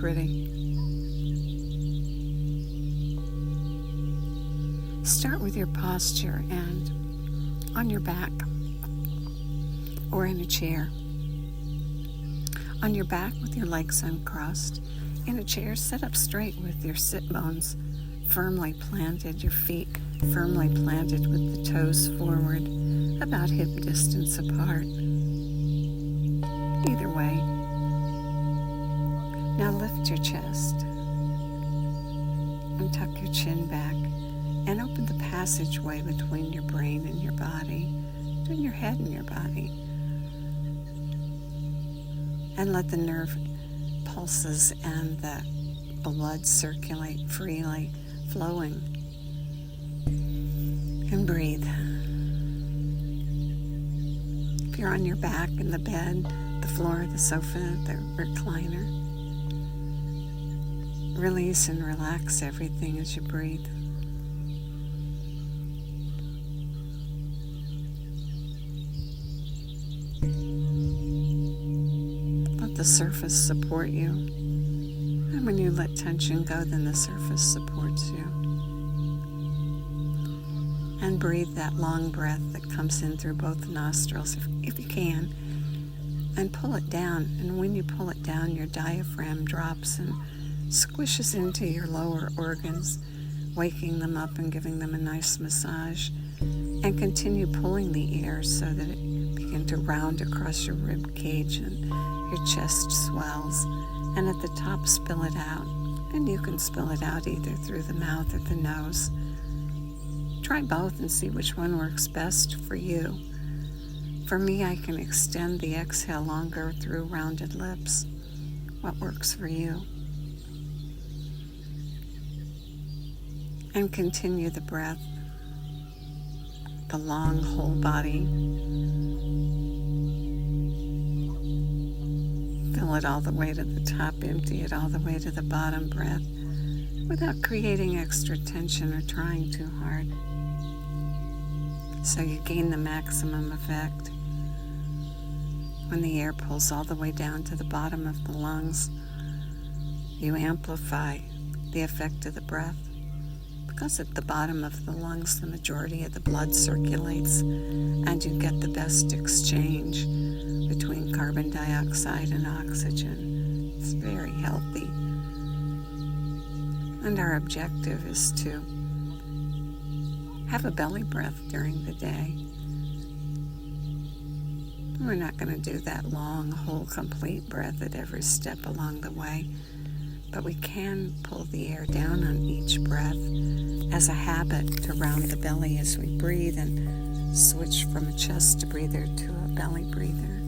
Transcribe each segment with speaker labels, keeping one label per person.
Speaker 1: pretty. Start with your posture and on your back or in a chair. On your back with your legs uncrossed. In a chair, sit up straight with your sit bones firmly planted, your feet firmly planted with the toes forward, about hip distance apart. Either way. Now lift your chest and tuck your chin back and open the passageway between your brain and your body, between your head and your body. And let the nerve pulses and the blood circulate freely, flowing. And breathe. If you're on your back in the bed, the floor, the sofa, the recliner, release and relax everything as you breathe. Let the surface support you. And when you let tension go, then the surface supports you. And breathe that long breath that comes in through both nostrils, if you can, and pull it down. And when you pull it down, your diaphragm drops and squishes into your lower organs, waking them up and giving them a nice massage. And continue pulling the air so that it begins to round across your rib cage and your chest swells. And at the top, spill it out. And you can spill it out either through the mouth or the nose. Try both and see which one works best for you. For me, I can extend the exhale longer through rounded lips. What works for you? And continue the breath, the long whole body. Fill it all the way to the top, empty it all the way to the bottom breath, without creating extra tension or trying too hard. So you gain the maximum effect. When the air pulls all the way down to the bottom of the lungs, you amplify the effect of the breath. Because at the bottom of the lungs, the majority of the blood circulates, and you get the best exchange between carbon dioxide and oxygen. It's very healthy. And our objective is to have a belly breath during the day. We're not going to do that long, whole, complete breath at every step along the way, but we can pull the air down on each breath as a habit to round the belly as we breathe and switch from a chest breather to a belly breather.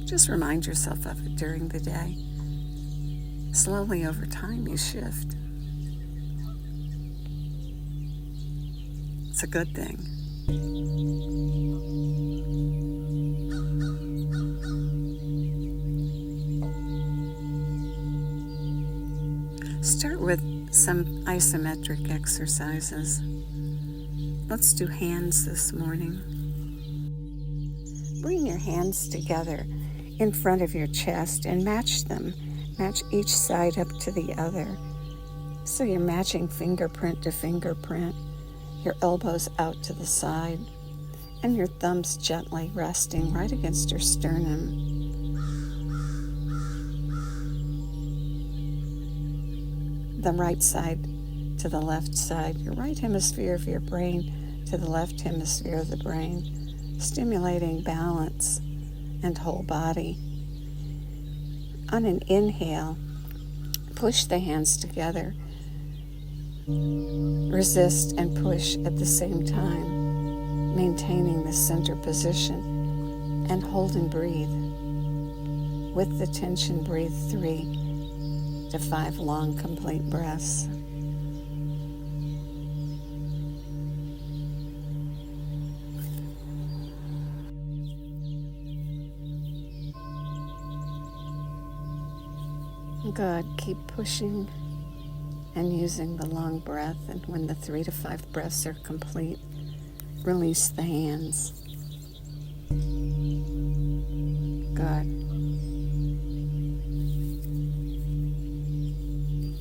Speaker 1: Just remind yourself of it during the day. Slowly over time, you shift. It's a good thing. Start with some isometric exercises. Let's do hands this morning. Bring your hands together in front of your chest and match them. Match each side up to the other. So you're matching fingerprint to fingerprint, your elbows out to the side, and your thumbs gently resting right against your sternum. The right side to the left side, your right hemisphere of your brain to the left hemisphere of the brain, stimulating balance and whole body. On an inhale, push the hands together. Resist and push at the same time, maintaining the center position, and hold and breathe. With the tension, breathe 3 to 5 long, complete breaths. Good. Keep pushing and using the long breath, and when the 3 to 5 breaths are complete, release the hands. Good.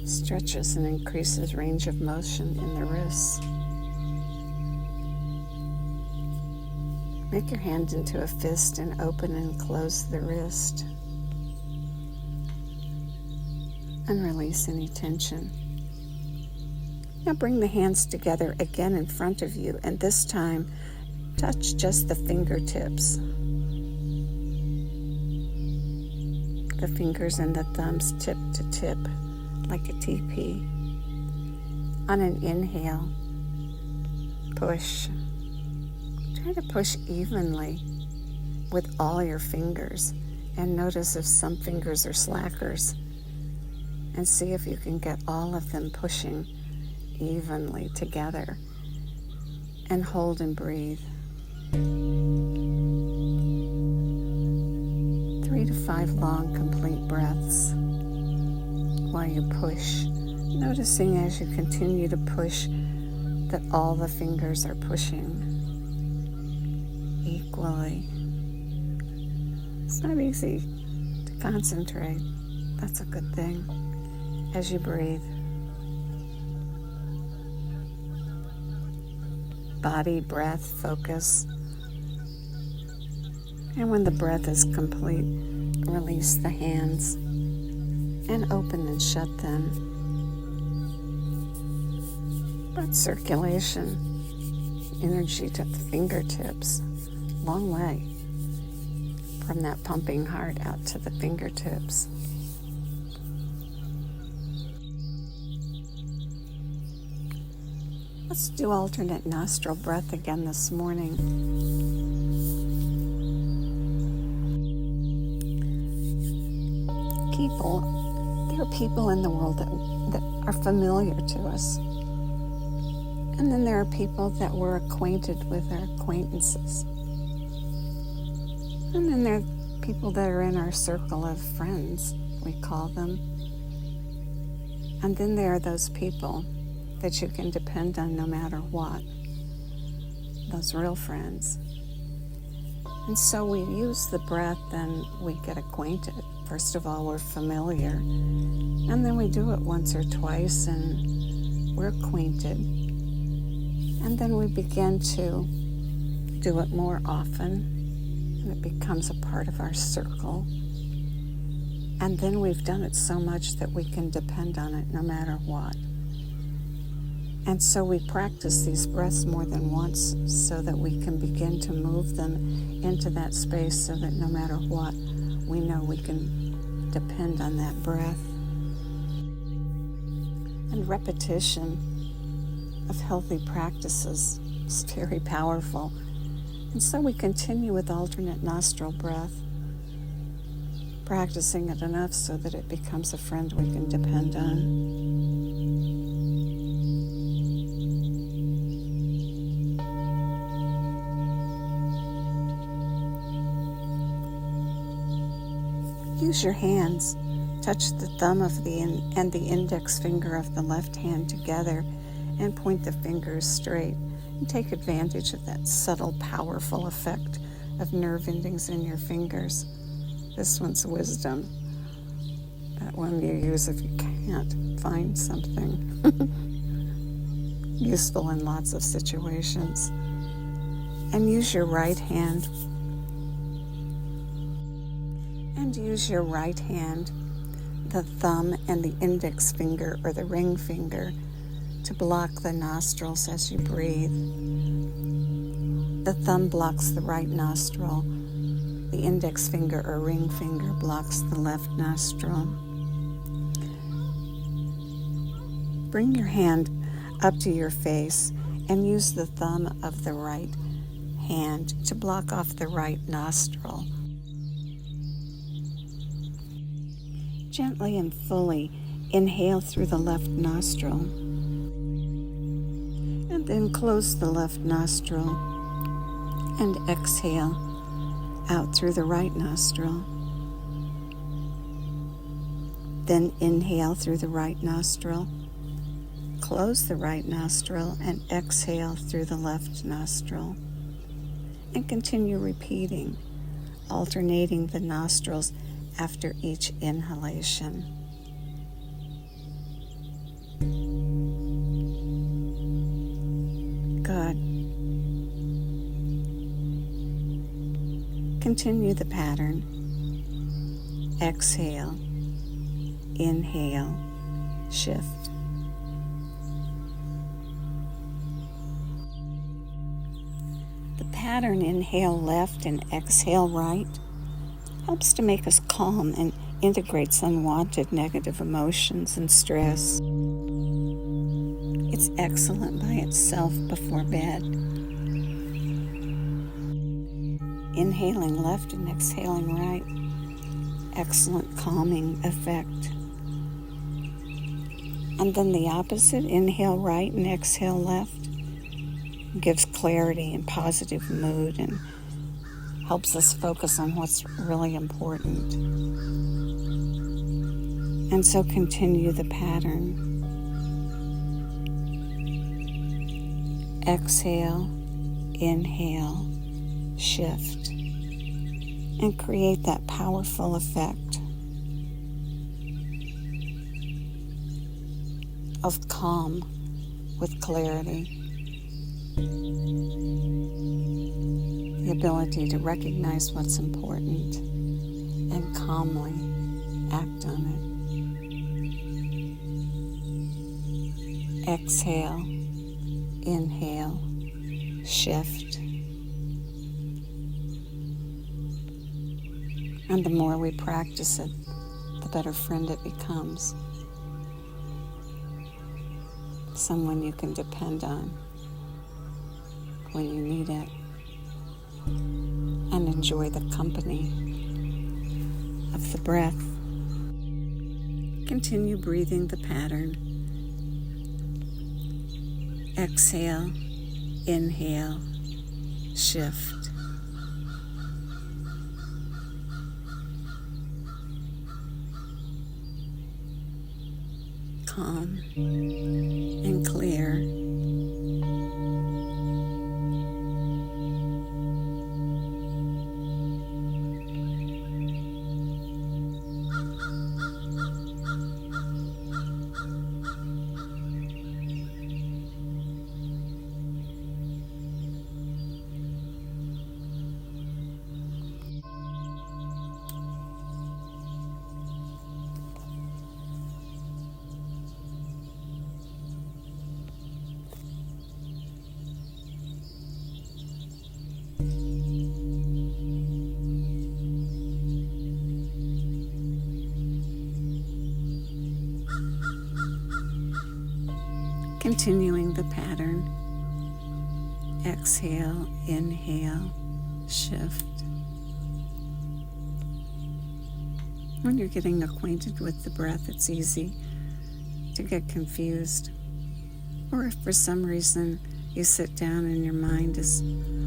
Speaker 1: Stretches and increases range of motion in the wrists. Make your hand into a fist and open and close the wrist. And release any tension. Now bring the hands together again in front of you, and this time touch just the fingertips. The fingers and the thumbs tip to tip like a TP. On an inhale, push. Try to push evenly with all your fingers, and notice if some fingers are slackers, and see if you can get all of them pushing evenly together. And hold and breathe. 3 to 5 long, complete breaths while you push, noticing as you continue to push that all the fingers are pushing equally. It's not easy to concentrate. That's a good thing. As you breathe, body, breath, focus. And when the breath is complete, release the hands and open and shut them. Blood circulation, energy to the fingertips, long way from that pumping heart out to the fingertips. Let's do alternate nostril breath again this morning. There are people in the world that are familiar to us. And then there are people that we're acquainted with, our acquaintances. And then there are people that are in our circle of friends, we call them. And then there are those people that you can depend on no matter what, those real friends. And so we use the breath and we get acquainted. First of all, we're familiar, and then we do it once or twice and we're acquainted. And then we begin to do it more often, and it becomes a part of our circle. And then we've done it so much that we can depend on it no matter what. And so we practice these breaths more than once so that we can begin to move them into that space so that no matter what, we know we can depend on that breath. And repetition of healthy practices is very powerful. And so we continue with alternate nostril breath, practicing it enough so that it becomes a friend we can depend on. Use your hands. Touch the thumb of and the index finger of the left hand together and point the fingers straight. And take advantage of that subtle, powerful effect of nerve endings in your fingers. This one's wisdom. That one you use if you can't find something useful in lots of situations. And use your right hand. And use your right hand, the thumb and the index finger or the ring finger, to block the nostrils as you breathe. The thumb blocks the right nostril. The index finger or ring finger blocks the left nostril. Bring your hand up to your face and use the thumb of the right hand to block off the right nostril. Gently and fully inhale through the left nostril, and then close the left nostril and exhale out through the right nostril. Then inhale through the right nostril, close the right nostril, and exhale through the left nostril. And continue repeating alternating the nostrils after each inhalation. Good. Continue the pattern. Exhale, inhale, shift. The pattern inhale left and exhale right helps to make us calm and integrates unwanted negative emotions and stress. It's excellent by itself before bed. Inhaling left and exhaling right, excellent calming effect. And then the opposite, inhale right and exhale left, gives clarity and positive mood and helps us focus on what's really important. And so continue the pattern. Exhale, inhale, shift, and create that powerful effect of calm with clarity. The ability to recognize what's important and calmly act on it. Exhale, inhale, shift. And the more we practice it, the better friend it becomes. Someone you can depend on when you need it, and enjoy the company of the breath. Continue breathing the pattern. Exhale, inhale, shift. Calm and clear. Continuing the pattern. Exhale, inhale, shift. When you're getting acquainted with the breath, it's easy to get confused. Or if for some reason you sit down and your mind is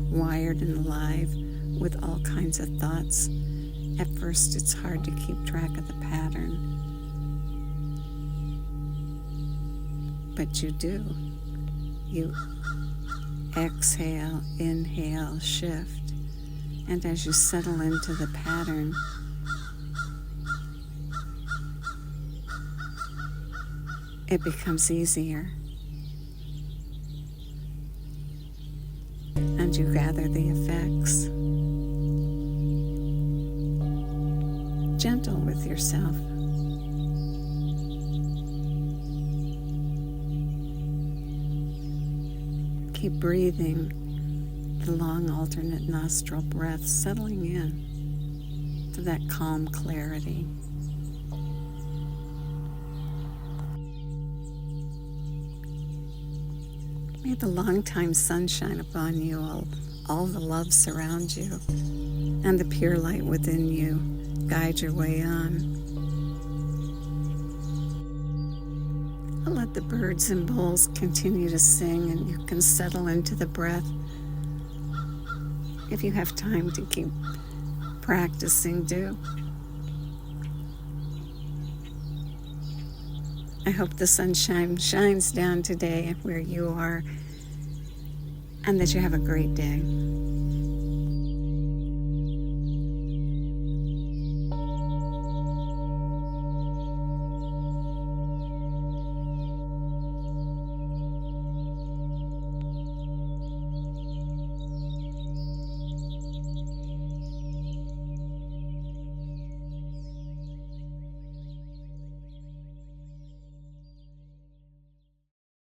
Speaker 1: wired and alive with all kinds of thoughts, at first it's hard to keep track of the pattern. But you do. You exhale, inhale, shift. And as you settle into the pattern, it becomes easier. And you gather the effects. Gentle with yourself. Keep breathing the long alternate nostril breath, settling in to that calm clarity. May the long-time sun shine upon you, all the love surround you, and the pure light within you guide your way on. Let the birds and bulls continue to sing, and you can settle into the breath. If you have time to keep practicing, do. I hope the sunshine shines down today where you are, and that you have a great day.